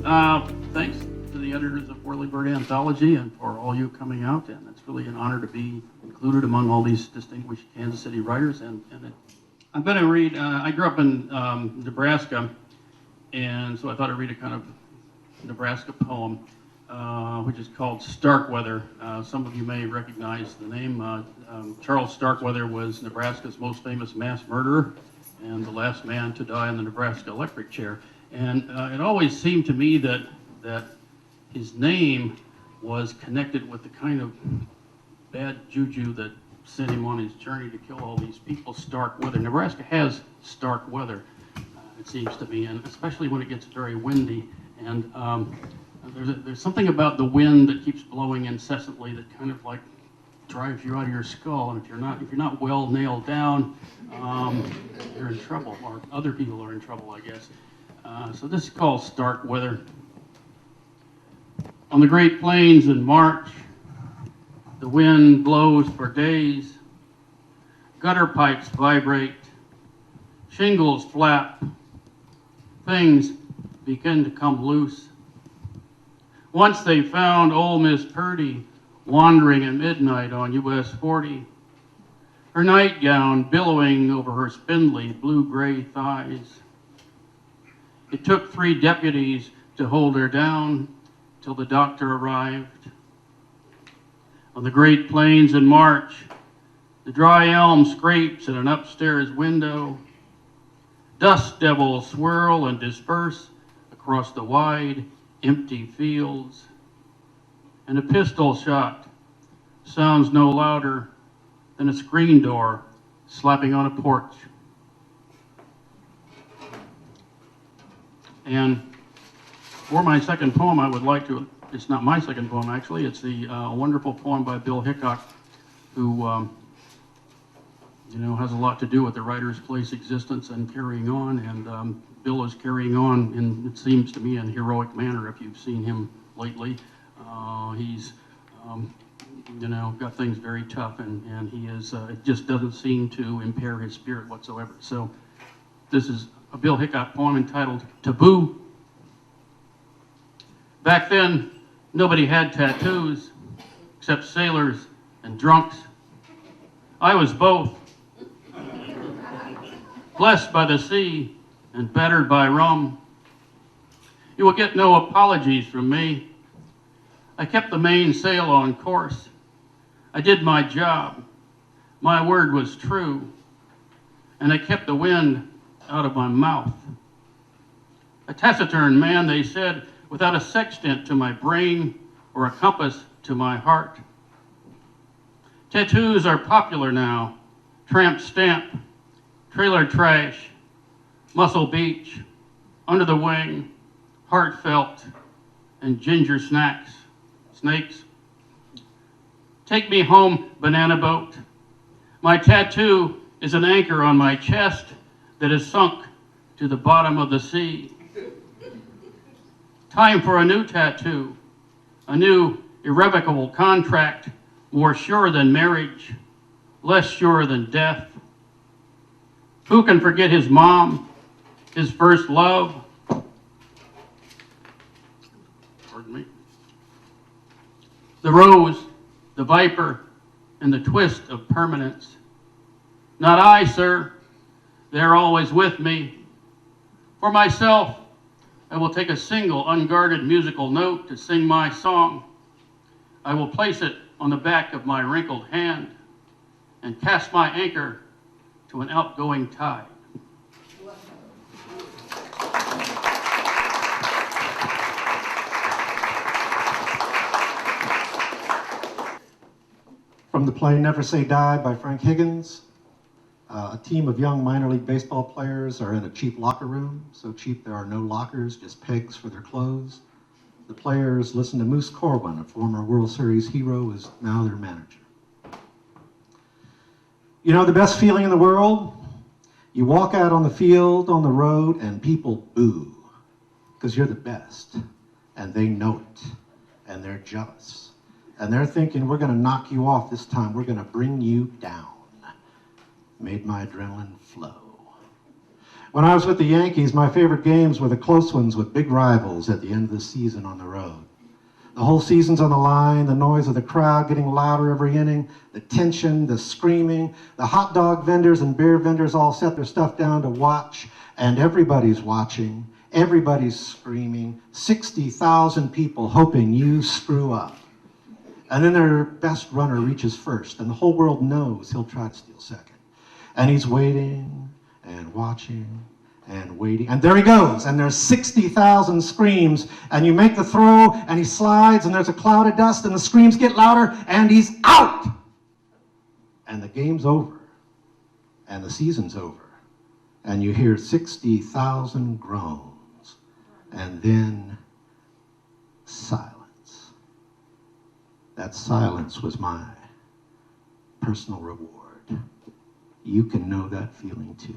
Thanks to the editors of Whirlybird Anthology and for all you coming out, and it's really an honor to be included among all these distinguished Kansas City writers. I'm going to read, I grew up in Nebraska, and so I thought I'd read a kind of Nebraska poem, which is called Starkweather. Some of you may recognize the name. Charles Starkweather was Nebraska's most famous mass murderer and the last man to die in the Nebraska electric chair. And it always seemed to me that his name was connected with the kind of bad juju that sent him on his journey to kill all these people. Stark weather. Nebraska has stark weather, it seems to me, and especially when it gets very windy. And there's something about the wind that keeps blowing incessantly that kind of like drives you out of your skull. And if you're not well nailed down, you're in trouble, or other people are in trouble, I guess. So this is called Stark Weather. On the Great Plains in March, the wind blows for days. Gutter pipes vibrate. Shingles flap. Things begin to come loose. Once they found old Miss Purdy wandering at midnight on US 40, her nightgown billowing over her spindly blue-gray thighs. It took 3 deputies to hold her down till the doctor arrived. On the Great Plains in March, the dry elm scrapes at an upstairs window. Dust devils swirl and disperse across the wide, empty fields. And a pistol shot sounds no louder than a screen door slapping on a porch. And for my second poem, I would like to, it's not my second poem actually, it's the wonderful poem by Bill Hickok, who has a lot to do with the writer's place existence and carrying on, and Bill is carrying on, in, it seems to me, in heroic manner if you've seen him lately. He's got things very tough, and he is, it just doesn't seem to impair his spirit whatsoever. So this is a Bill Hickok poem entitled Taboo. Back then, nobody had tattoos except sailors and drunks. I was both. Blessed by the sea and battered by rum. You will get no apologies from me. I kept the mainsail on course. I did my job. My word was true. And I kept the wind out of my mouth. A taciturn man, they said, without a sextant to my brain or a compass to my heart. Tattoos are popular now. Tramp stamp, trailer trash, Muscle Beach, under the wing, heartfelt, and ginger snacks, snakes. Take me home, banana boat. My tattoo is an anchor on my chest that is sunk to the bottom of the sea. Time for a new tattoo, a new irrevocable contract, more sure than marriage, less sure than death. Who can forget his mom, his first love? Pardon me. The rose, the viper, and the twist of permanence. Not I, sir. They're always with me. For myself, I will take a single unguarded musical note to sing my song. I will place it on the back of my wrinkled hand and cast my anchor to an outgoing tide. From the play Never Say Die by Frank Higgins. A team of young minor league baseball players are in a cheap locker room. So cheap there are no lockers, just pegs for their clothes. The players listen to Moose Corwin, a former World Series hero, is now their manager. You know the best feeling in the world? You walk out on the field, on the road, and people boo. Because you're the best. And they know it. And they're jealous. And they're thinking, we're going to knock you off this time. We're going to bring you down. Made my adrenaline flow. When I was with the Yankees, my favorite games were the close ones with big rivals at the end of the season on the road. The whole season's on the line, the noise of the crowd getting louder every inning, the tension, the screaming, the hot dog vendors and beer vendors all set their stuff down to watch, and everybody's watching, everybody's screaming, 60,000 people hoping you screw up. And then their best runner reaches first, and the whole world knows he'll try to steal second. And he's waiting and watching and waiting, and there he goes, and there's 60,000 screams, and you make the throw, and he slides, and there's a cloud of dust, and the screams get louder, and he's out! And the game's over, and the season's over, and you hear 60,000 groans, and then silence. That silence was my personal reward. You can know that feeling too.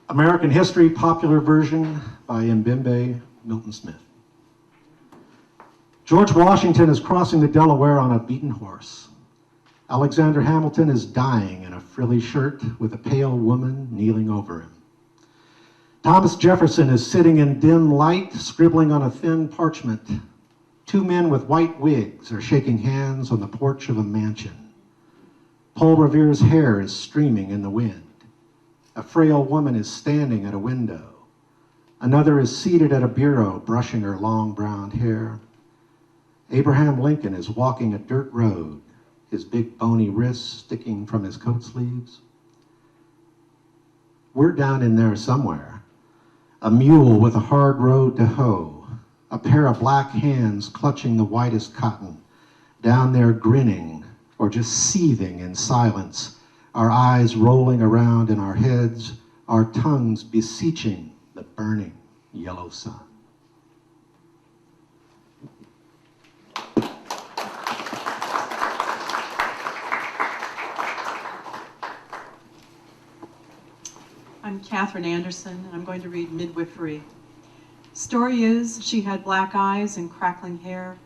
American History, popular version by Mbembe Milton Smith. George Washington is crossing the Delaware on a beaten horse. Alexander Hamilton is dying in a frilly shirt with a pale woman kneeling over him. Thomas Jefferson is sitting in dim light, scribbling on a thin parchment. Two men with white wigs are shaking hands on the porch of a mansion. Paul Revere's hair is streaming in the wind. A frail woman is standing at a window. Another is seated at a bureau, brushing her long brown hair. Abraham Lincoln is walking a dirt road, his big bony wrists sticking from his coat sleeves. We're down in there somewhere. A mule with a hard road to hoe, a pair of black hands clutching the whitest cotton, down there grinning or just seething in silence, our eyes rolling around in our heads, our tongues beseeching the burning yellow sun. I'm Catherine Anderson, and I'm going to read Midwifery. Story is, she had black eyes and crackling hair,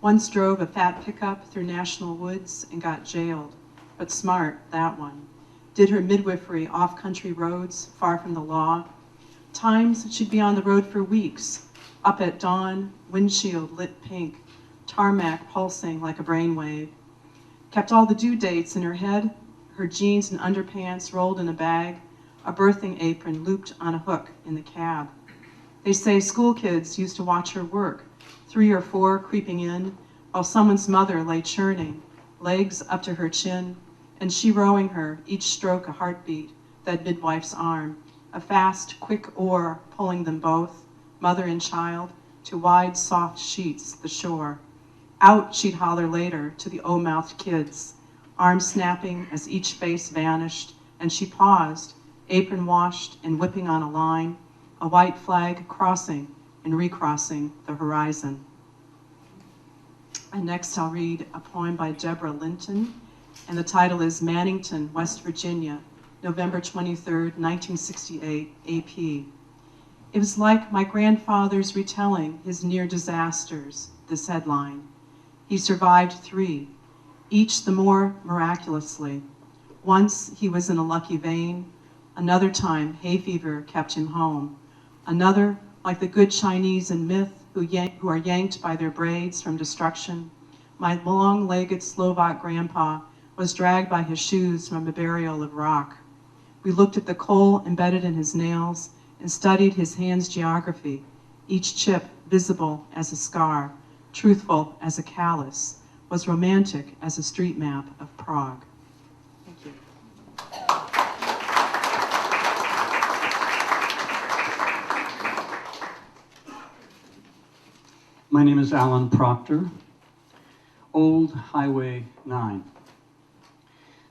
once drove a fat pickup through national woods and got jailed. But smart, that one. Did her midwifery off country roads, far from the law. Times she'd be on the road for weeks, up at dawn, windshield lit pink, tarmac pulsing like a brainwave. Kept all the due dates in her head, her jeans and underpants rolled in a bag, a birthing apron looped on a hook in the cab. They say school kids used to watch her work, 3 or 4 creeping in, while someone's mother lay churning, legs up to her chin, and she rowing her, each stroke a heartbeat, that midwife's arm, a fast, quick oar pulling them both, mother and child, to wide, soft sheets, the shore. Out, she'd holler later to the O-mouthed kids, arms snapping as each face vanished, and she paused, apron washed and whipping on a line, a white flag crossing and recrossing the horizon. And next I'll read a poem by Deborah Linton, and the title is Mannington, West Virginia, November 23rd, 1968, AP. It was like my grandfather's retelling his near disasters, this headline. He survived 3, each the more miraculously. Once he was in a lucky vein, another time hay fever kept him home. Another, like the good Chinese in myth who are yanked by their braids from destruction, my long-legged Slovak grandpa was dragged by his shoes from a burial of rock. We looked at the coal embedded in his nails and studied his hands' geography, each chip visible as a scar, truthful as a callus, was romantic as a street map of Prague. Thank you. My name is Alan Proctor. Old Highway 9.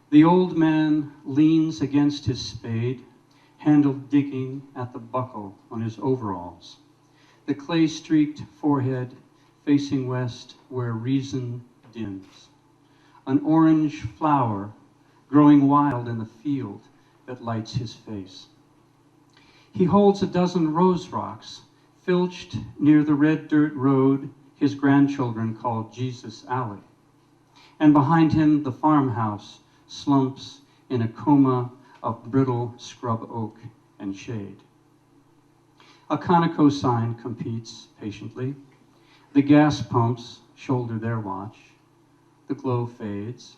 The old man leans against his spade, handle digging at the buckle on his overalls. The clay-streaked forehead facing west where reason dims. An orange flower growing wild in the field that lights his face. He holds a dozen rose rocks filched near the red dirt road his grandchildren call Jesus Alley. and behind him the farmhouse slumps in a coma of brittle scrub oak and shade. A Conoco sign competes patiently. The gas pumps shoulder their watch. The glow fades.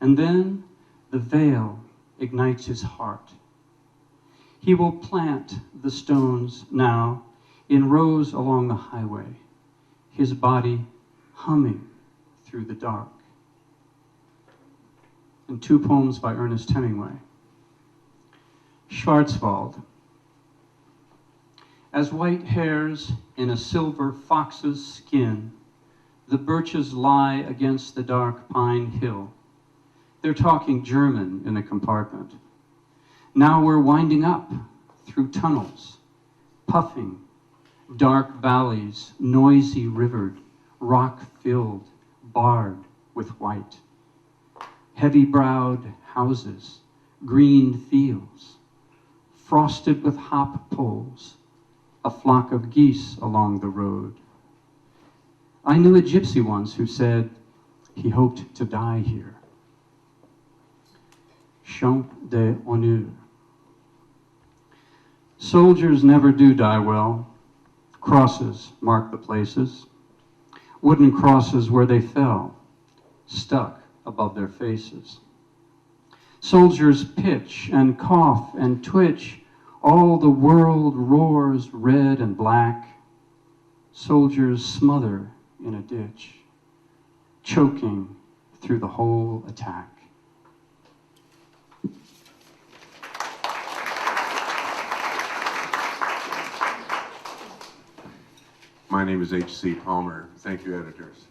And then the veil ignites his heart. He will plant the stones now in rows along the highway, his body humming through the dark. And 2 poems by Ernest Hemingway. Schwarzwald. As white hairs in a silver fox's skin, the birches lie against the dark pine hill. They're talking German in the compartment. Now we're winding up through tunnels, puffing, dark valleys, noisy rivered, rock-filled, barred with white. Heavy-browed houses, green fields, frosted with hop poles, a flock of geese along the road. I knew a gypsy once who said he hoped to die here. Champ de honneur. Soldiers never do die well. Crosses mark the places. Wooden crosses where they fell, stuck above their faces. Soldiers pitch and cough and twitch. All the world roars red and black. Soldiers smother in a ditch, choking through the whole attack. My name is H.C. Palmer. Thank you, editors.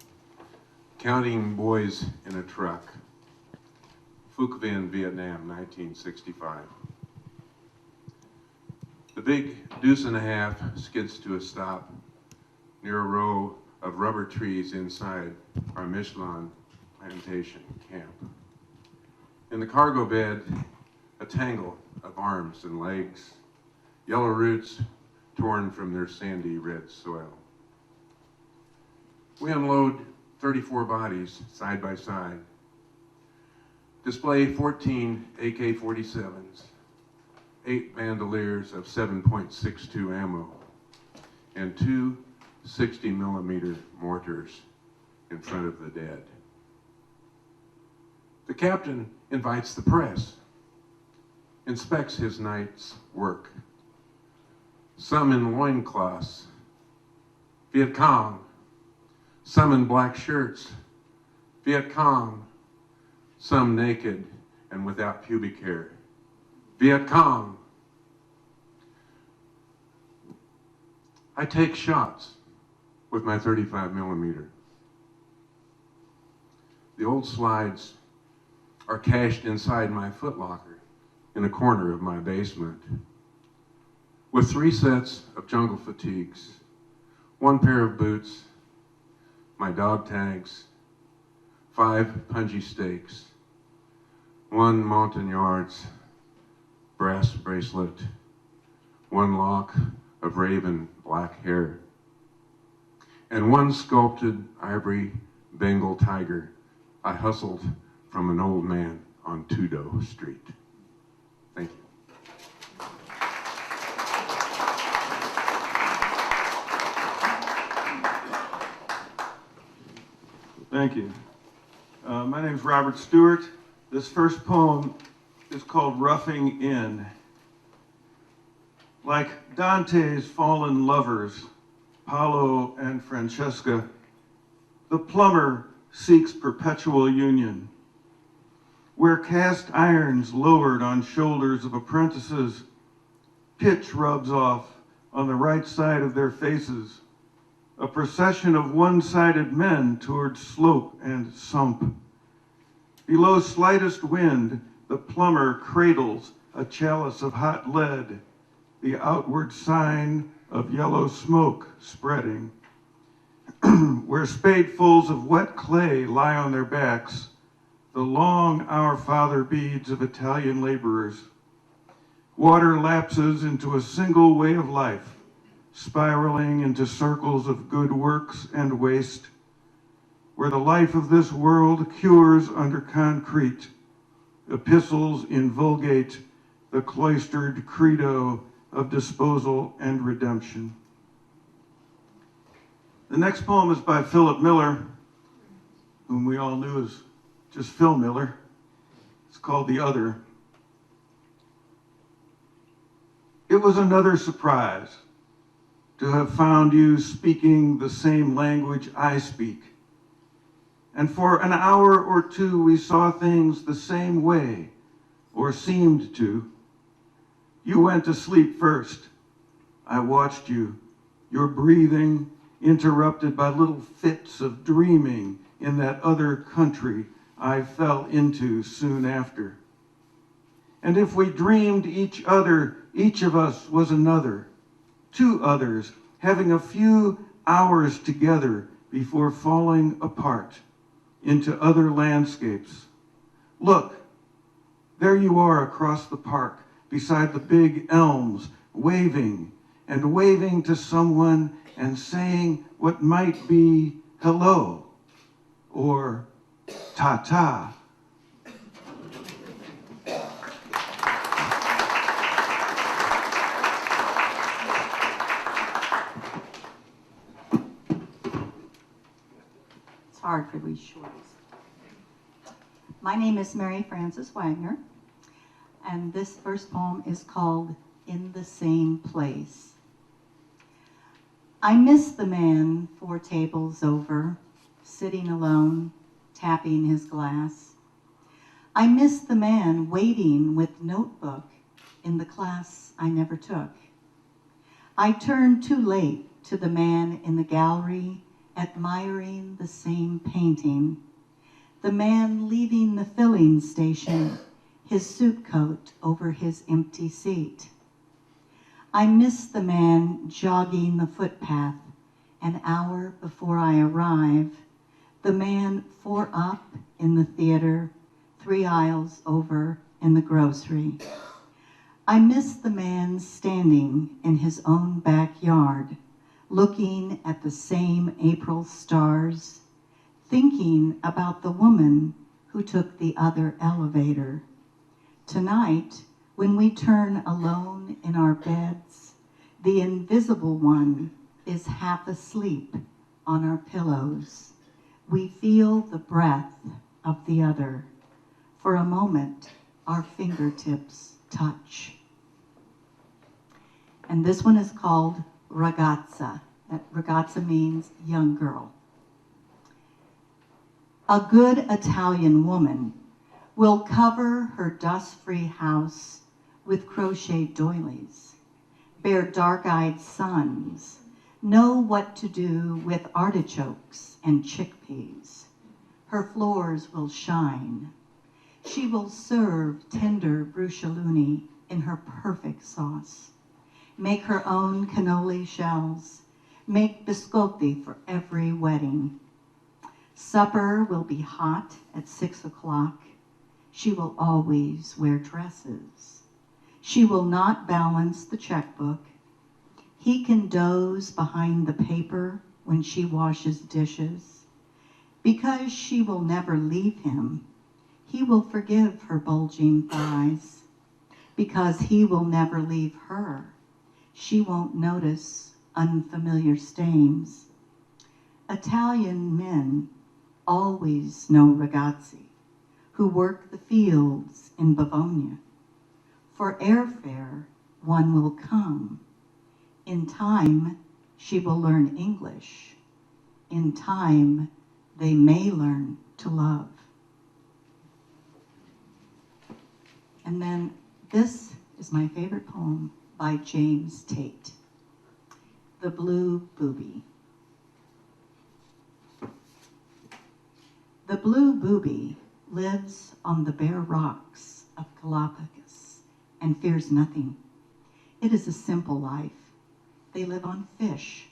Counting Boys in a Truck. Phuc Vinh, Vietnam, 1965. The big deuce and a half skids to a stop near a row of rubber trees inside our Michelin plantation camp. In the cargo bed, a tangle of arms and legs, yellow roots torn from their sandy red soil. We unload 34 bodies side by side, display 14 AK-47s, 8 bandoliers of 7.62 ammo, and 2 60-millimeter mortars in front of the dead. The captain invites the press, inspects his night's work. Some in loincloths, Viet Cong. Some in black shirts, Viet Cong. Some naked and without pubic hair, Viet Cong. I take shots with my 35 millimeter. The old slides are cached inside my footlocker in a corner of my basement, with 3 sets of jungle fatigues, 1 pair of boots, my dog tags, 5 punji stakes, 1 Montagnard's brass bracelet, 1 lock of raven black hair, and 1 sculpted ivory Bengal tiger I hustled from an old man on Tudo Street. Thank you. Thank you. My name is Robert Stewart. This first poem is called Roughing In. Like Dante's fallen lovers, Paolo and Francesca, the plumber seeks perpetual union. Where cast irons lowered on shoulders of apprentices, pitch rubs off on the right side of their faces, a procession of one-sided men towards slope and sump. Below slightest wind, the plumber cradles a chalice of hot lead, the outward sign of yellow smoke spreading. Where spadefuls of wet clay lie on their backs, the long Our Father beads of Italian laborers. Water lapses into a single way of life, spiraling into circles of good works and waste. where the life of this world cures under concrete. Epistles invulgate the cloistered credo of disposal and redemption. The next poem is by Philip Miller, whom we all knew as just Phil Miller. It's called The Other. It was another surprise to have found you speaking the same language I speak. And for an hour or two, we saw things the same way, or seemed to. You went to sleep first. I watched you, your breathing interrupted by little fits of dreaming in that other country I fell into soon after. And if we dreamed each other, each of us was another, two others, having a few hours together before falling apart into other landscapes. Look, there you are across the park, beside the big elms, waving and waving to someone and saying what might be hello or ta-ta. It's hard for these shorties. My name is Maryfrances Wagoner, and this first poem is called In the Same Place. I miss the man 4 tables over, sitting alone, tapping his glass. I miss the man waiting with notebook in the class I never took. I turned too late to the man in the gallery, admiring the same painting. The man leaving the filling station, his suit coat over his empty seat. I miss the man jogging the footpath an hour before I arrive. The man 4 up in the theater, 3 aisles over in the grocery. I miss the man standing in his own backyard, looking at the same April stars, thinking about the woman who took the other elevator. Tonight, when we turn alone in our beds, the invisible one is half asleep on our pillows. We feel the breath of the other. For a moment, our fingertips touch. And this one is called Ragazza. Ragazza means young girl. A good Italian woman will cover her dust-free house with crochet doilies, bear dark-eyed sons, know what to do with artichokes and chickpeas. Her floors will shine. She will serve tender bruschellini in her perfect sauce, make her own cannoli shells, make biscotti for every wedding. Supper will be hot at 6 o'clock. She will always wear dresses. She will not balance the checkbook. He can doze behind the paper when she washes dishes. Because she will never leave him, he will forgive her bulging thighs. Because he will never leave her, she won't notice unfamiliar stains. Italian men always know ragazzi who work the fields in Bavonia. For airfare, one will come. In time, she will learn English. In time, they may learn to love. And then this is my favorite poem by James Tate, The Blue Booby. The blue booby lives on the bare rocks of Galapagos and fears nothing. It is a simple life. They live on fish,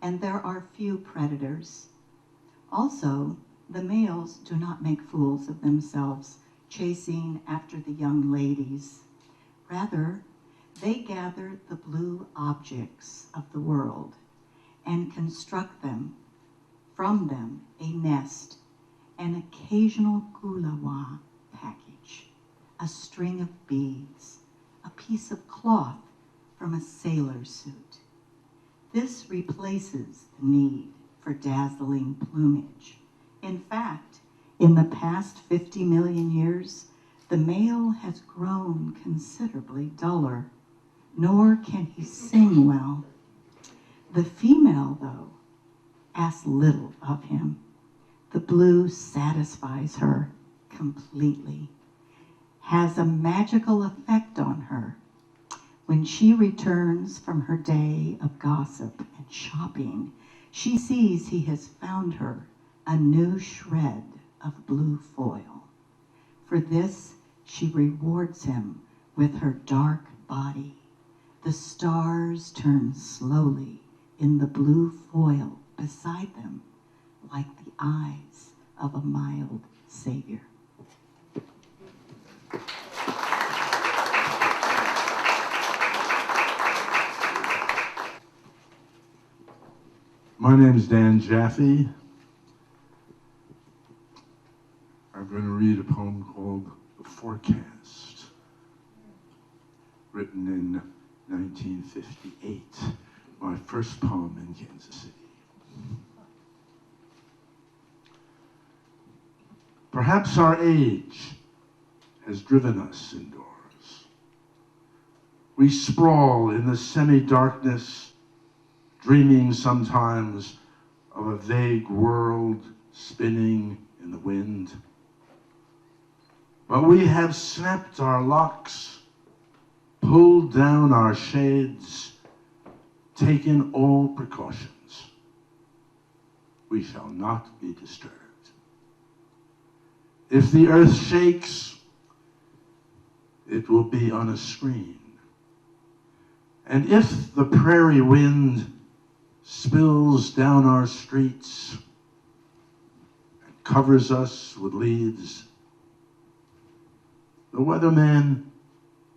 and there are few predators. Also, the males do not make fools of themselves, chasing after the young ladies. Rather, they gather the blue objects of the world and construct them, from them a nest, an occasional gulawa package, a string of beads, a piece of cloth from a sailor suit. This replaces the need for dazzling plumage. In fact, in the past 50 million years, the male has grown considerably duller, nor can he sing well. The female, though, asks little of him. The blue satisfies her completely, has a magical effect on her. When she returns from her day of gossip and shopping, she sees he has found her a new shred of blue foil. For this, she rewards him with her dark body. The stars turn slowly in the blue foil beside them, like the eyes of a mild savior. My name is Dan Jaffe. I'm going to read a poem called The Forecast, written in 1958, my first poem in Kansas City. Perhaps our age has driven us indoors. We sprawl in the semi-darkness, dreaming sometimes of a vague world spinning in the wind. But we have snapped our locks, pulled down our shades, taken all precautions. We shall not be disturbed. If the earth shakes, it will be on a screen. And if the prairie wind spills down our streets and covers us with leaves, the weatherman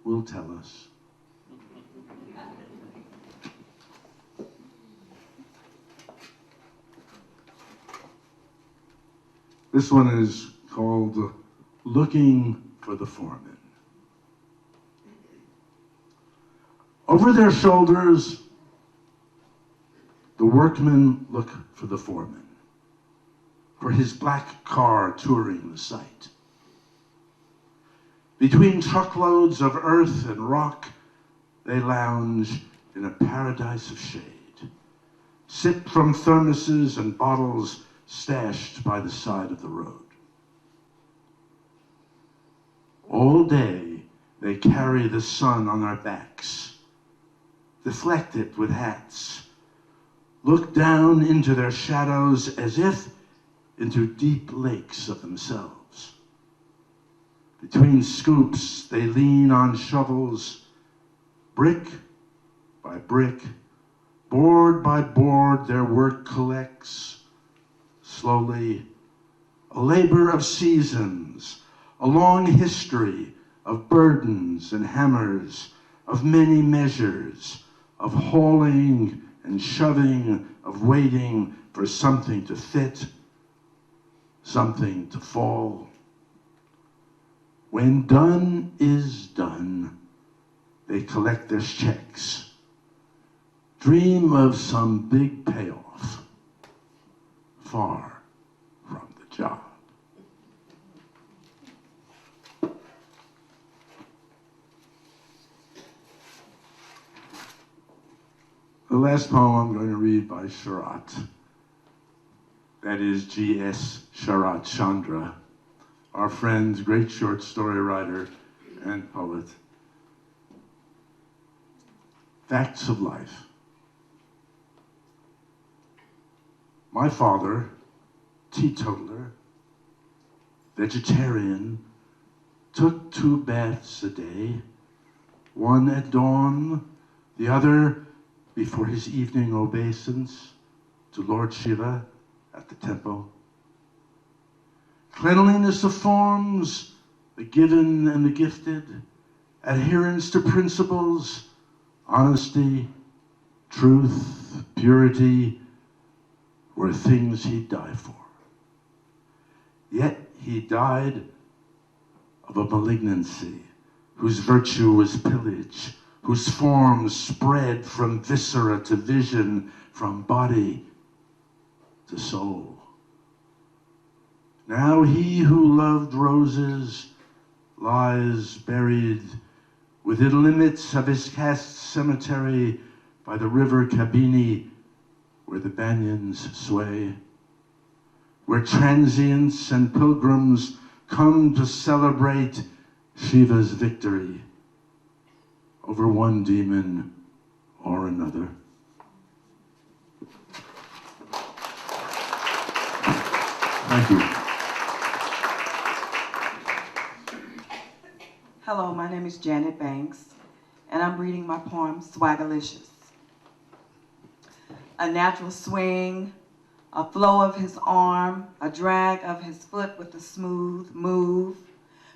will tell us. This one is called Looking for the Foreman. Over their shoulders, the workmen look for the foreman, for his black car touring the site. Between truckloads of earth and rock, they lounge in a paradise of shade, sip from thermoses and bottles stashed by the side of the road. All day, they carry the sun on their backs, deflect it with hats, look down into their shadows as if into deep lakes of themselves. Between scoops, they lean on shovels, brick by brick, board by board, their work collects, slowly, a labor of seasons, a long history of burdens and hammers, of many measures, of hauling and shoving, of waiting for something to fit, something to fall. When done is done, they collect their checks, dream of some big payoff, far from the job. The last poem I'm going to read by Sharat, that is G.S. Sharat Chandra, our friend, great short story writer and poet. Facts of life. My father, teetotaler, vegetarian, took 2 baths a day, one at dawn, the other before his evening obeisance to Lord Shiva at the temple. Cleanliness of forms, the given and the gifted, adherence to principles, honesty, truth, purity, were things he'd die for. Yet he died of a malignancy whose virtue was pillage, whose forms spread from viscera to vision, from body to soul. Now he who loved roses lies buried within limits of his caste cemetery by the river Kabini, where the banyans sway, where transients and pilgrims come to celebrate Shiva's victory over one demon or another. Thank you. Hello, my name is Janet Banks, and I'm reading my poem, Swagalicious. A natural swing, a flow of his arm, a drag of his foot with a smooth move,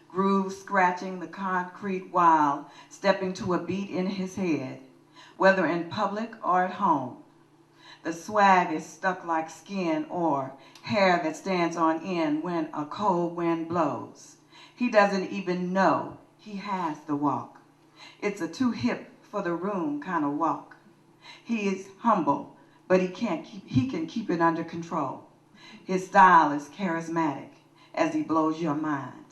groove scratching the concrete while stepping to a beat in his head, whether in public or at home. The swag is stuck like skin or hair that stands on end when a cold wind blows. He doesn't even know he has the walk. It's a too hip for the room kind of walk. He is humble, but he can keep it under control. His style is charismatic as he blows your mind.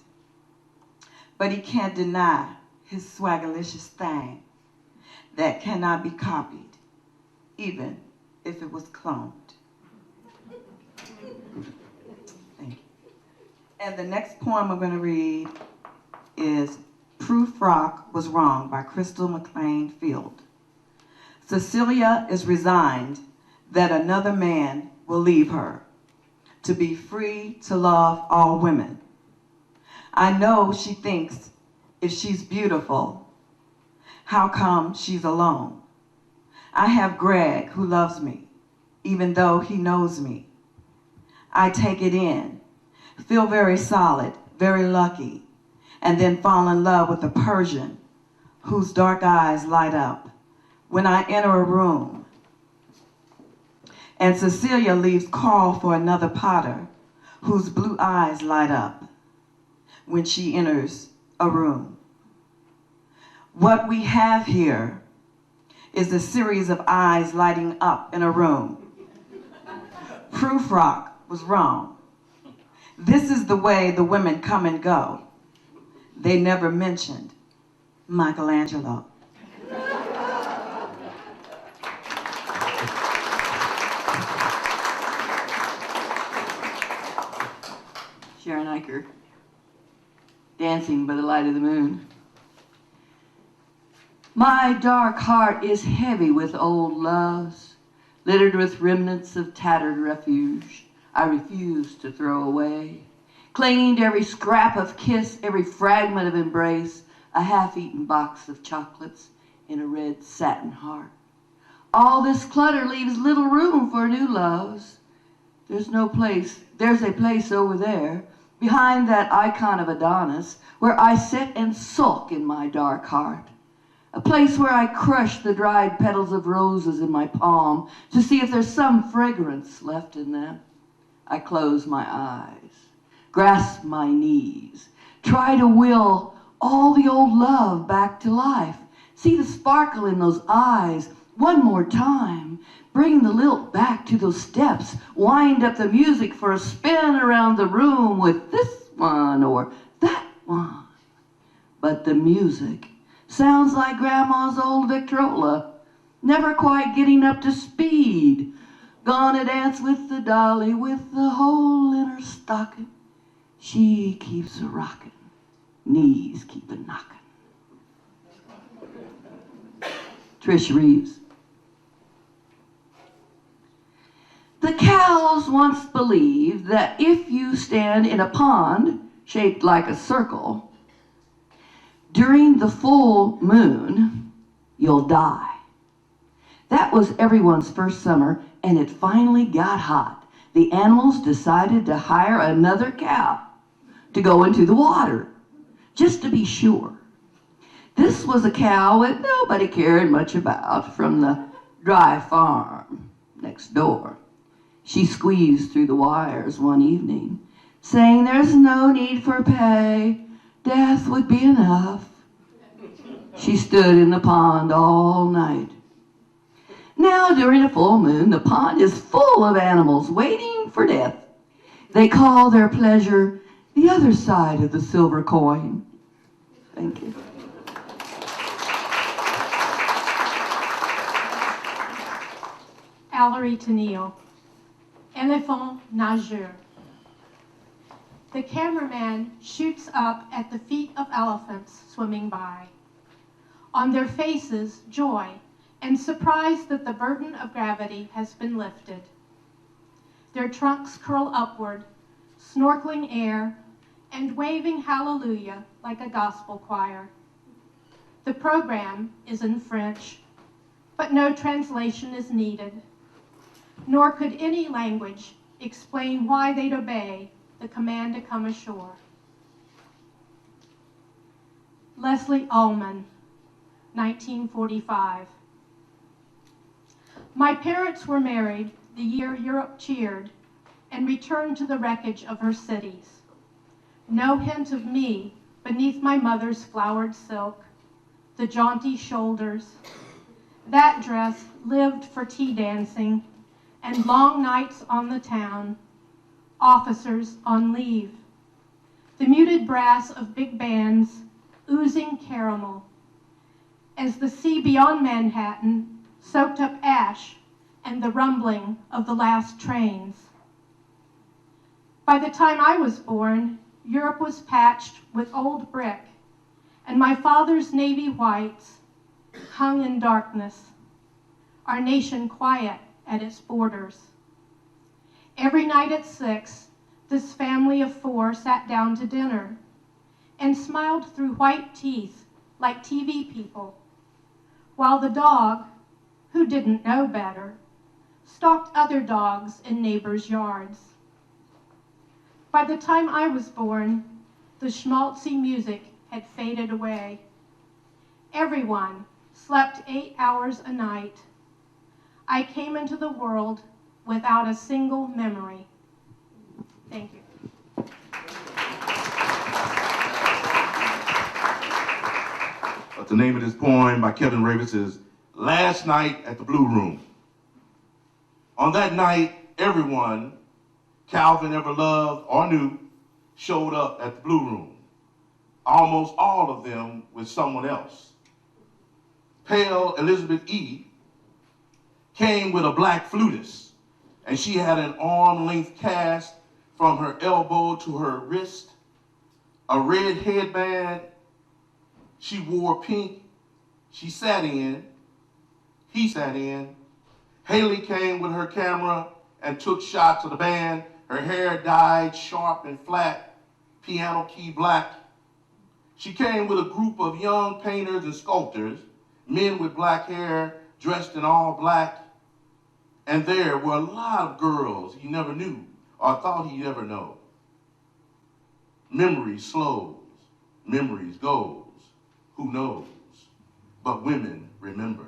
But he can't deny his swagalicious thing that cannot be copied, even if it was cloned. Thank you. And the next poem I'm going to read is Proof Rock Was Wrong by Crystal McLean Field. Cecilia is resigned that another man will leave her to be free to love all women. I know she thinks if she's beautiful, how come she's alone? I have Greg who loves me, even though he knows me. I take it in, feel very solid, very lucky, and then fall in love with a Persian whose dark eyes light up when I enter a room. And Cecilia leaves call for another Potter whose blue eyes light up when she enters a room. What we have here is a series of eyes lighting up in a room. Proof Rock was wrong. This is the way the women come and go. They never mentioned Michelangelo. Sharon Eicher, Dancing by the Light of the Moon. My dark heart is heavy with old loves, littered with remnants of tattered refuge I refuse to throw away, clinging to every scrap of kiss, every fragment of embrace, a half-eaten box of chocolates in a red satin heart. All this clutter leaves little room for new loves. There's a place over there, behind that icon of Adonis, where I sit and sulk in my dark heart. A place where I crush the dried petals of roses in my palm to see if there's some fragrance left in them. I close my eyes, grasp my knees, try to will all the old love back to life. See the sparkle in those eyes one more time. Bring the lilt back to those steps. Wind up the music for a spin around the room with this one or that one. But the music sounds like Grandma's old Victrola, never quite getting up to speed. Gonna dance with the dolly with the hole in her stocking. She keeps a rockin', knees keep a knockin'. Trish Reeves. The cows once believed that if you stand in a pond shaped like a circle, during the full moon, you'll die. That was everyone's first summer, and it finally got hot. The animals decided to hire another cow to go into the water, just to be sure. This was a cow that nobody cared much about from the dry farm next door. She squeezed through the wires one evening, saying there's no need for pay, death would be enough. She stood in the pond all night. Now, during a full moon, the pond is full of animals waiting for death. They call their pleasure the other side of the silver coin. Thank you. Ellery Tennille, Elephant Nageur. The cameraman shoots up at the feet of elephants swimming by. On their faces, joy and surprise that the burden of gravity has been lifted. Their trunks curl upward, snorkeling air and waving hallelujah like a gospel choir. The program is in French, but no translation is needed, nor could any language explain why they'd obey the command to come ashore. Leslie Ullman, 1945. My parents were married the year Europe cheered and returned to the wreckage of her cities. No hint of me beneath my mother's flowered silk, the jaunty shoulders. That dress lived for tea dancing and long nights on the town, officers on leave. The muted brass of big bands oozing caramel as the sea beyond Manhattan soaked up ash and the rumbling of the last trains. By the time I was born, Europe was patched with old brick, and my father's navy whites hung in darkness, our nation quiet at its borders. Every night at 6, this family of 4 sat down to dinner and smiled through white teeth like TV people, while the dog, who didn't know better, stalked other dogs in neighbors' yards. By the time I was born, the schmaltzy music had faded away. Everyone slept 8 hours a night. I came into the world without a single memory. Thank you. The name of this poem by Kevin Ravis is Last Night at the Blue Room. On that night, everyone Calvin ever loved or knew showed up at the Blue Room. Almost all of them with someone else. Pale Elizabeth E. came with a black flutist, and she had an arm-length cast from her elbow to her wrist, a red headband. She wore pink. She sat in. He sat in. Haley came with her camera and took shots of the band. Her hair dyed sharp and flat, piano key black. She came with a group of young painters and sculptors, men with black hair dressed in all black. And there were a lot of girls he never knew or thought he'd ever know. Memory slows, memories goes, who knows? But women remember.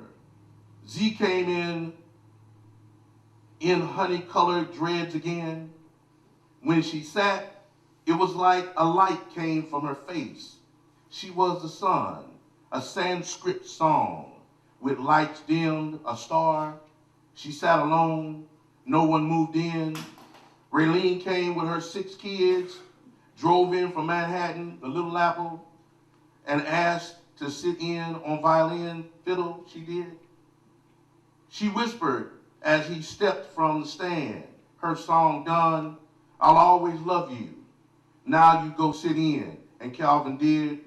Z came in honey-colored dreads again. When she sat, it was like a light came from her face. She was the sun, a Sanskrit song with lights dimmed, a star. She sat alone, no one moved in. Raylene came with her 6 kids, drove in from Manhattan, the Little Apple, and asked to sit in on violin, fiddle, she did. She whispered as he stepped from the stand, her song done, I'll always love you. Now you go sit in. And Calvin did.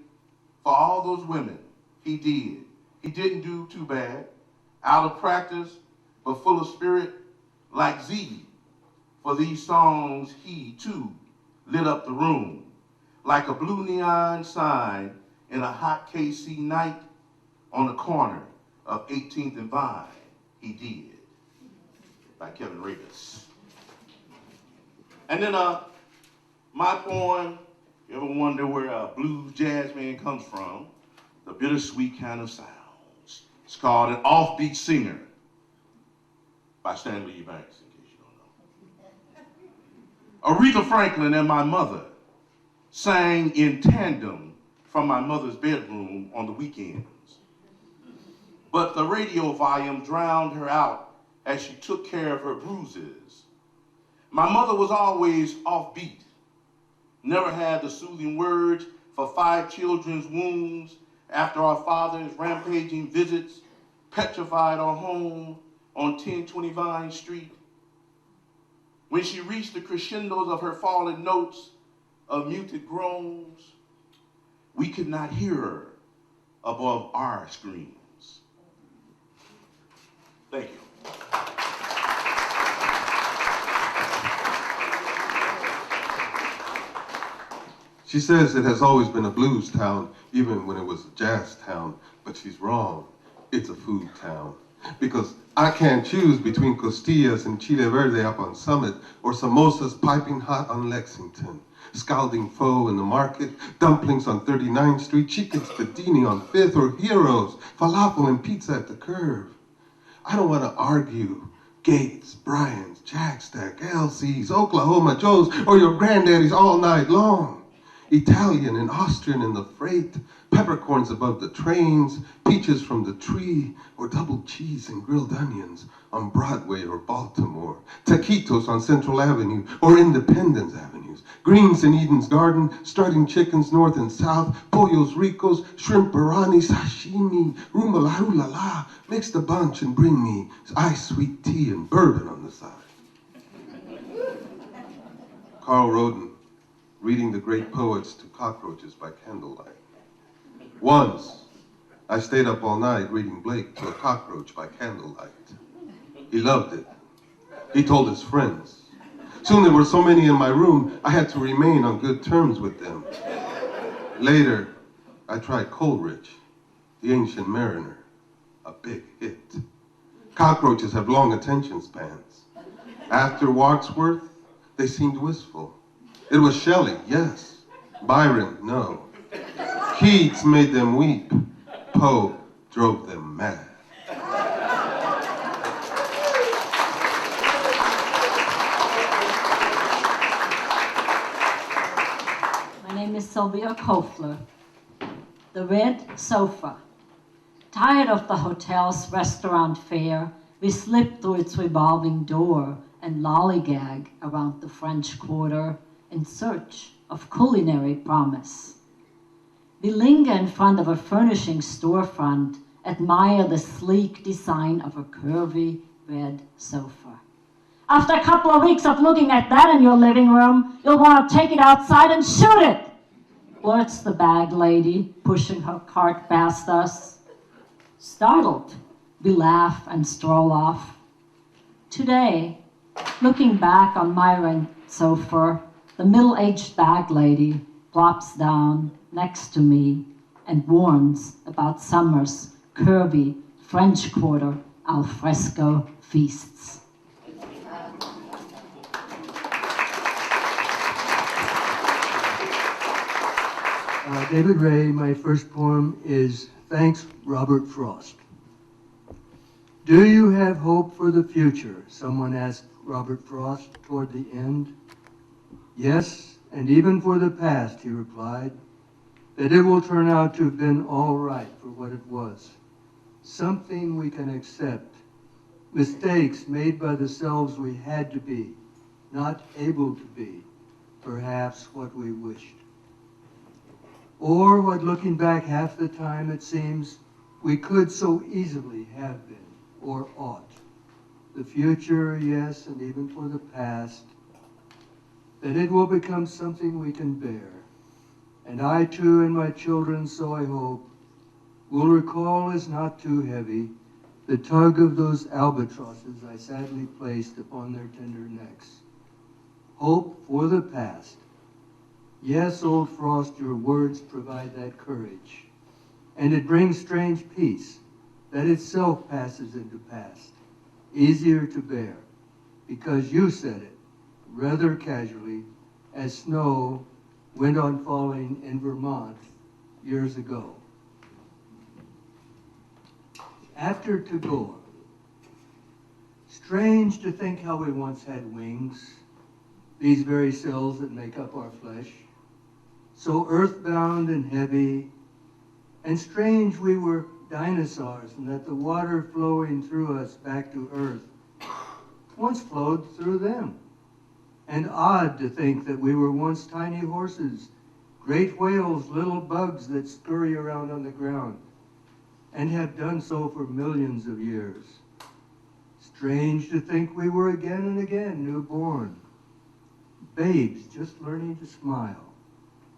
For all those women, he did. He didn't do too bad. Out of practice, but full of spirit, like Z. For these songs, he, too, lit up the room. Like a blue neon sign in a hot KC night on the corner of 18th and Vine, he did. By Kevin Ravis. And then my poem, you ever wonder where a blues jazz man comes from? The bittersweet kind of sounds. It's called An Offbeat Singer by Stanley, in case you don't know. Aretha Franklin and my mother sang in tandem from my mother's bedroom on the weekends. But the radio volume drowned her out as she took care of her bruises. My mother was always offbeat, never had the soothing words for 5 children's wounds after our father's rampaging visits petrified our home on 1020 Vine Street. When she reached the crescendos of her falling notes of muted groans, we could not hear her above our screams. Thank you. She says it has always been a blues town, even when it was a jazz town, but she's wrong. It's a food town. Because I can't choose between costillas and chile verde up on Summit or samosas piping hot on Lexington, scalding pho in the market, dumplings on 39th Street, chicken spadini on 5th, or heroes, falafel and pizza at the curve. I don't want to argue Gates, Bryans, Jack Stack, LC's, Oklahoma Joe's, or your granddaddy's all night long. Italian and Austrian in the freight, peppercorns above the trains, peaches from the tree, or double cheese and grilled onions on Broadway or Baltimore, taquitos on Central Avenue or Independence Avenues, greens in Eden's Garden, strutting chickens north and south, pollos ricos, shrimp biryani, sashimi, rumala, mix the bunch and bring me iced sweet tea and bourbon on the side. Carl Roden, reading the great poets to cockroaches by candlelight. Once, I stayed up all night reading Blake to a cockroach by candlelight. He loved it. He told his friends. Soon there were so many in my room, I had to remain on good terms with them. Later, I tried Coleridge, The Ancient Mariner, a big hit. Cockroaches have long attention spans. After Wordsworth, they seemed wistful. It was Shelley, yes. Byron, no. Keats made them weep. Poe drove them mad. My name is Sylvia Kofler. The Red Sofa. Tired of the hotel's restaurant fare, we slip through its revolving door and lollygag around the French Quarter in search of culinary promise. We linger in front of a furnishing storefront, admire the sleek design of a curvy red sofa. After a couple of weeks of looking at that in your living room, you'll want to take it outside and shoot it, blurts the bag lady, pushing her cart past us. Startled, we laugh and stroll off. Today, looking back on my rent sofa, the middle-aged bag lady plops down next to me and warns about summer's curvy French Quarter al fresco feasts. David Ray, my first poem is Thanks, Robert Frost. Do you have hope for the future? Someone asked Robert Frost toward the end. Yes, and even for the past, he replied, that it will turn out to have been all right for what it was. Something we can accept. Mistakes made by the selves we had to be, not able to be, perhaps what we wished. Or what, looking back half the time, it seems, we could so easily have been, or ought. The future, yes, and even for the past, that it will become something we can bear. And I too, and my children, so I hope, will recall as not too heavy the tug of those albatrosses I sadly placed upon their tender necks. Hope for the past. Yes, old Frost, your words provide that courage. And it brings strange peace that itself passes into past, easier to bear, because you said it, rather casually, as snow went on falling in Vermont years ago. After Tagore, strange to think how we once had wings, these very cells that make up our flesh. So earthbound and heavy, and strange we were dinosaurs, and that the water flowing through us back to earth once flowed through them. And odd to think that we were once tiny horses, great whales, little bugs that scurry around on the ground, and have done so for millions of years. Strange to think we were again and again newborn, babes just learning to smile.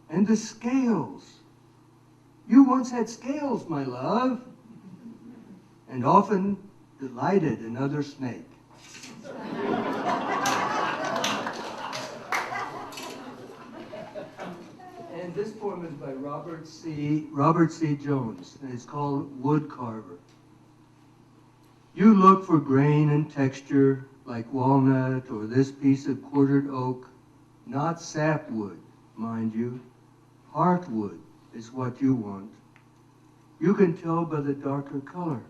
And the scales. You once had scales, my love, and often delighted another snake. And this poem is by Robert C. Jones, and it's called Wood Carver. You look for grain and texture like walnut or this piece of quartered oak, not sapwood, mind you. Heartwood is what you want. You can tell by the darker color.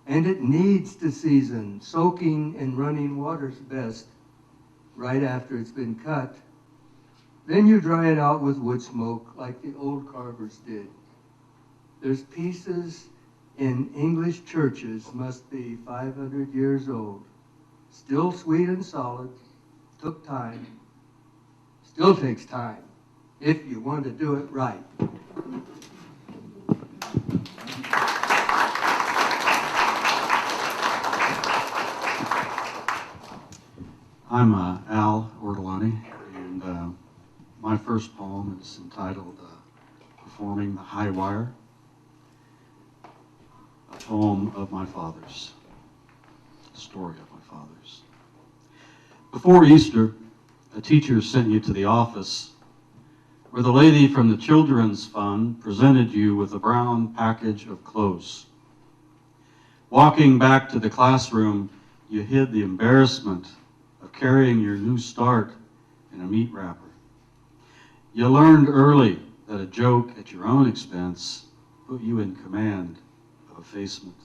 And it needs to season, soaking in running water's best, right after it's been cut. Then you dry it out with wood smoke like the old carvers did. There's pieces in English churches must be 500 years old. Still sweet and solid, took time, still takes time, if you want to do it right. I'm Al Ortolani, and my first poem is entitled Performing the High Wire, a poem of my father's, a story of my father's. Before Easter, a teacher sent you to the office where the lady from the Children's Fund presented you with a brown package of clothes. Walking back to the classroom, you hid the embarrassment of carrying your new start in a meat wrapper. You learned early that a joke at your own expense put you in command of effacement.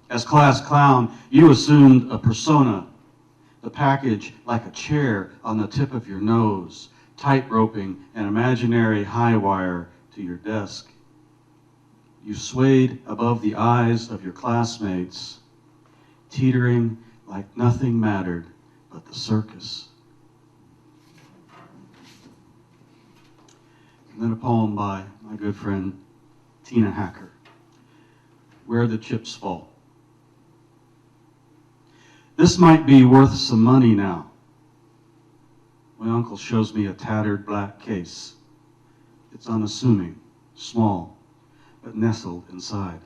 As class clown, you assumed a persona, the package like a chair on the tip of your nose, tight-roping an imaginary high wire to your desk. You swayed above the eyes of your classmates, teetering like nothing mattered but the circus. And then a poem by my good friend Tina Hacker, Where the Chips Fall. This might be worth some money now. My uncle shows me a tattered black case. It's unassuming, small, but nestled inside.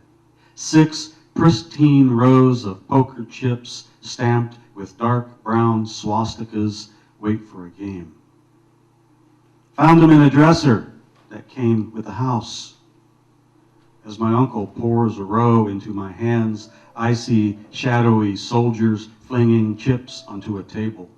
6 pristine rows of poker chips stamped with dark brown swastikas wait for a game. Found them in a dresser that came with the house. As my uncle pours a row into my hands, I see shadowy soldiers flinging chips onto a table.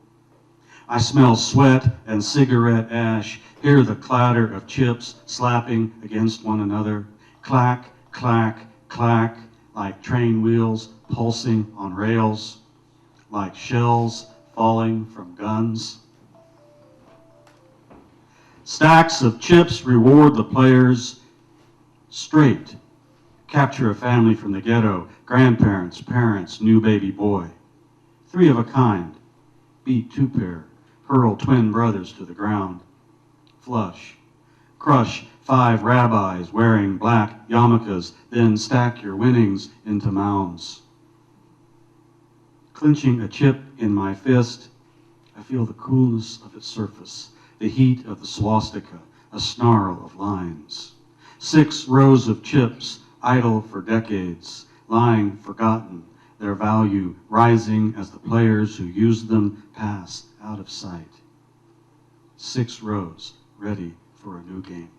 I smell sweat and cigarette ash, hear the clatter of chips slapping against one another, clack, clack, clack, like train wheels pulsing on rails, like shells falling from guns. Stacks of chips reward the players. Straight, capture a family from the ghetto, grandparents, parents, new baby boy. 3 of a kind, beat 2 pair, hurl twin brothers to the ground. Flush, crush 5 rabbis wearing black yarmulkes, then stack your winnings into mounds. Clenching a chip in my fist, I feel the coolness of its surface, the heat of the swastika, a snarl of lines. 6 rows of chips, idle for decades, lying forgotten, their value rising as the players who used them pass out of sight. 6 rows, ready for a new game.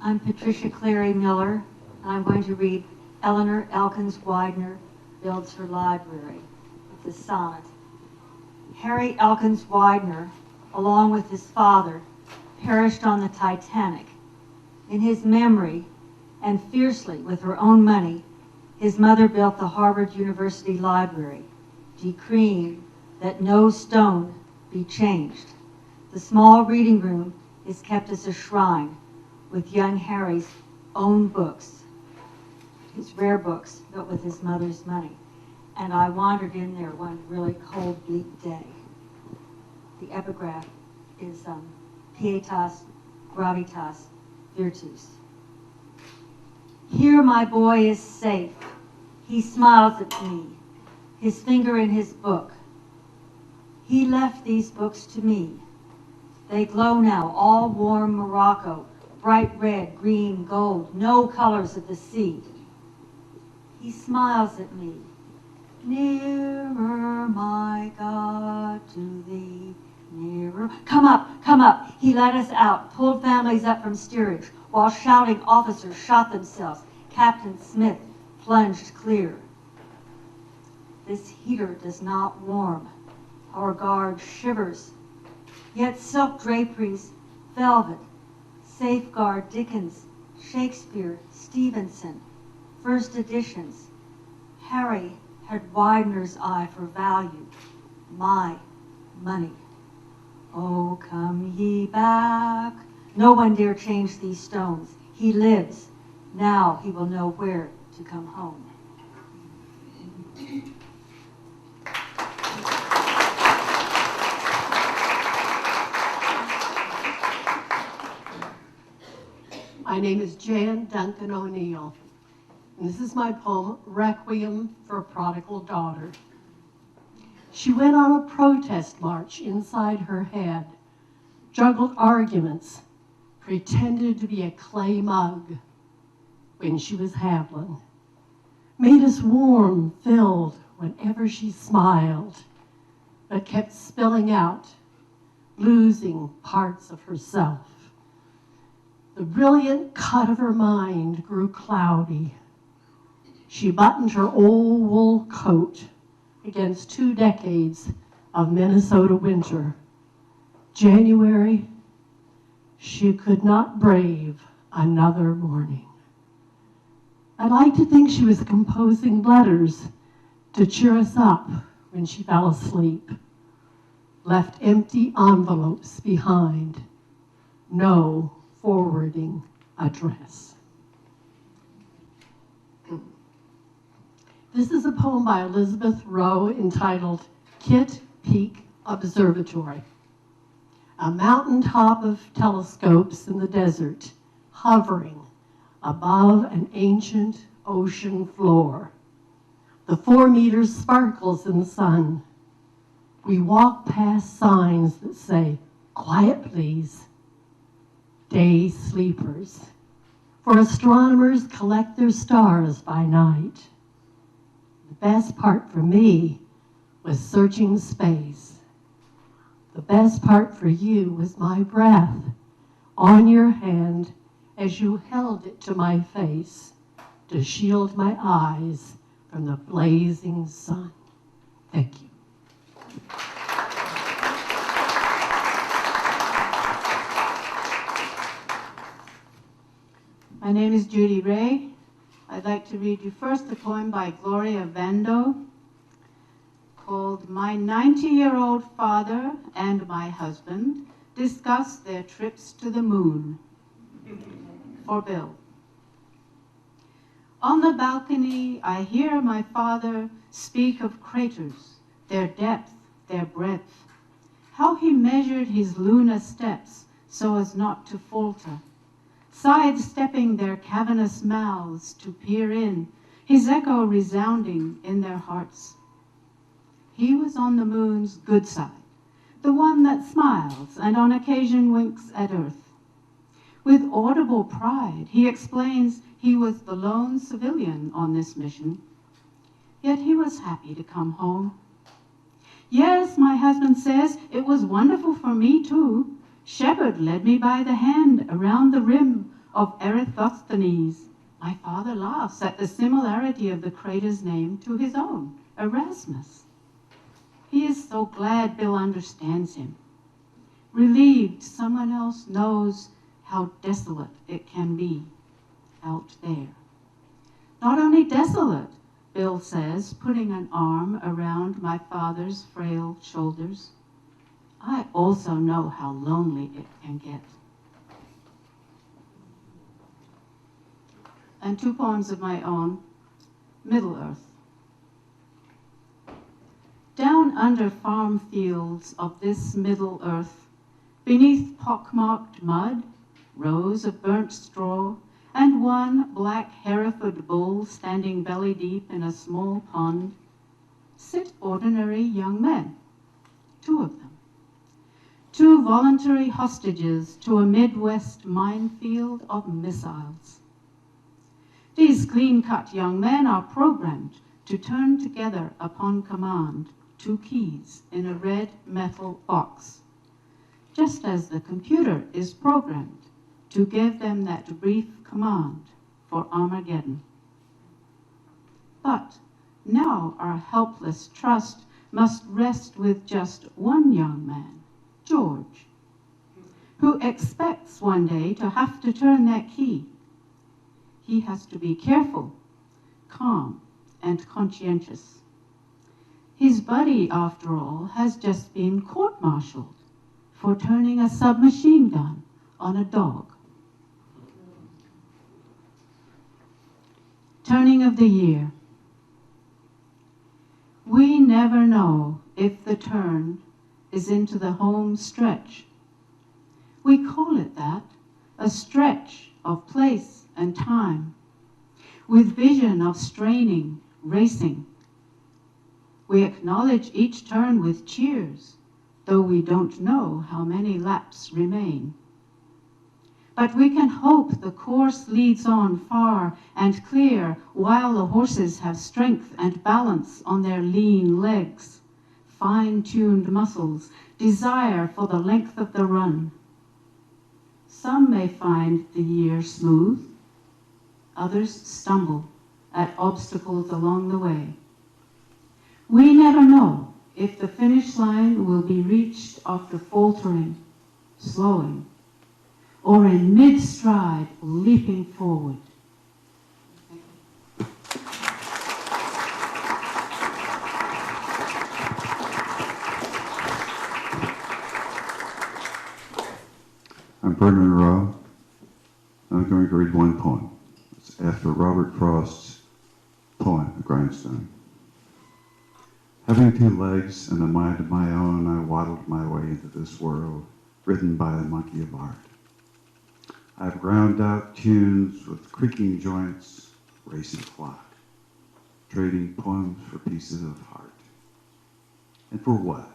I'm Patricia Clary Miller, and I'm going to read Eleanor Elkins Widener Builds Her Library. It's a sonnet. Harry Elkins Widener, along with his father, perished on the Titanic. In his memory, and fiercely with her own money, his mother built the Harvard University Library, decreeing that no stone be changed. The small reading room is kept as a shrine with young Harry's own books, his rare books, but with his mother's money. And I wandered in there one really cold, bleak day. The epigraph is Pietas Gravitas Virtus. Here my boy is safe. He smiles at me, his finger in his book. He left these books to me. They glow now, all warm Morocco, bright red, green, gold, no colors of the sea. He smiles at me. Nearer, my God, to thee, nearer. Come up, come up. He led us out, pulled families up from steerage, while shouting officers shot themselves. Captain Smith plunged clear. This heater does not warm. Our guard shivers. Yet silk draperies, velvet, safeguard Dickens, Shakespeare, Stevenson, first editions. Harry had Widener's eye for value, my money. Oh, come ye back. No one dare change these stones. He lives. Now he will know where to come home. My name is Jan Duncan O'Neill, and this is my poem, Requiem for a Prodigal Daughter. She went on a protest march inside her head, juggled arguments, pretended to be a clay mug when she was Hamlin, made us warm, filled whenever she smiled, but kept spilling out, losing parts of herself. The brilliant cut of her mind grew cloudy. She buttoned her old wool coat against 2 decades of Minnesota winter. January, she could not brave another morning. I'd like to think she was composing letters to cheer us up when she fell asleep, left empty envelopes behind, no forwarding address. This is a poem by Elizabeth Rowe entitled Kitt Peak Observatory. A mountaintop of telescopes in the desert, hovering above an ancient ocean floor. The 4 meters sparkles in the sun. We walk past signs that say, quiet please, day sleepers, for astronomers collect their stars by night. The best part for me was searching space. The best part for you was my breath on your hand as you held it to my face to shield my eyes from the blazing sun. Thank you. My name is Judy Ray. I'd like to read you first a poem by Gloria Vando called My 90-Year-Old Father and My Husband Discuss Their Trips to the Moon. For Bill. On the balcony, I hear my father speak of craters, their depth, their breadth, how he measured his lunar steps so as not to falter, sidestepping their cavernous mouths to peer in, his echo resounding in their hearts. He was on the moon's good side, the one that smiles and on occasion winks at Earth. With audible pride, he explains he was the lone civilian on this mission, yet he was happy to come home. Yes, my husband says, it was wonderful for me too. Shepard led me by the hand around the rim of Eratosthenes. My father laughs at the similarity of the crater's name to his own, Erasmus. He is so glad Bill understands him. Relieved someone else knows how desolate it can be. out there. Not only desolate, Bill says, putting an arm around my father's frail shoulders. I also know how lonely it can get. And 2 poems of my own, Middle Earth. Down under farm fields of this Middle Earth, beneath pockmarked mud, rows of burnt straw, and one black Hereford bull standing belly deep in a small pond, sit ordinary young men, 2 of them. 2 voluntary hostages to a Midwest minefield of missiles. These clean-cut young men are programmed to turn together upon command 2 keys in a red metal box, just as the computer is programmed to give them that brief command for Armageddon. But now our helpless trust must rest with just one young man, George, who expects one day to have to turn that key. He has to be careful, calm, and conscientious. His buddy, after all, has just been court-martialed for turning a submachine gun on a dog. Turning of the year. We never know if the turn is into the home stretch. We call it that, a stretch of place and time, with vision of straining, racing. We acknowledge each turn with cheers, though we don't know how many laps remain. But we can hope the course leads on far and clear while the horses have strength and balance on their lean legs, fine-tuned muscles, desire for the length of the run. Some may find the year smooth, others stumble at obstacles along the way. We never know if the finish line will be reached after faltering, slowing, or in mid-stride, leaping forward. I'm Vernon Rowe. I'm going to read one poem. It's after Robert Frost's poem, The Grindstone. Having 2 legs and a mind of my own, I waddled my way into this world, ridden by a monkey of art. I've ground out tunes with creaking joints, racing flock, trading poems for pieces of heart. And for what?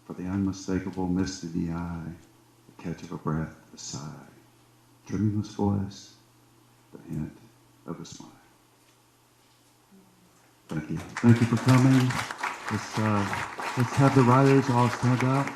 For the unmistakable mist in the eye, the catch of a breath, a sigh, tremulous voice, the hint of a smile. Thank you. Thank you for coming. Let's have the writers all stand up.